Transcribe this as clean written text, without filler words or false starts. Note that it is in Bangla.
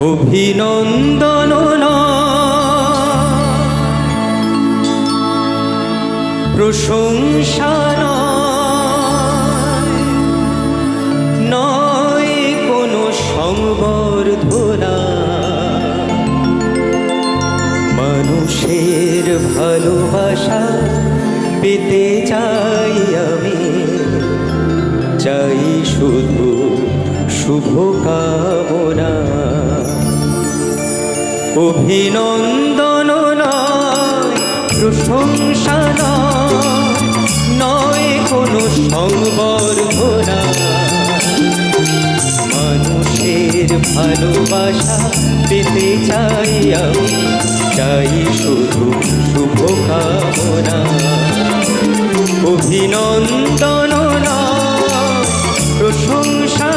অভিনন্দন প্রশংসা নয় কোনো সংবর্ধনা, মানুষের ভালোবাসা পেতে চাই আমি, চাই শুধু শুভকামনা। অভিনন্দন নয় প্রশংসা নয় কোনো সংবর্ধনা, মানুষের ভালোবাসা পেতে চাই আমি, চাই শুধু শুভকামনা। অভিনন্দন নয় প্রশংসা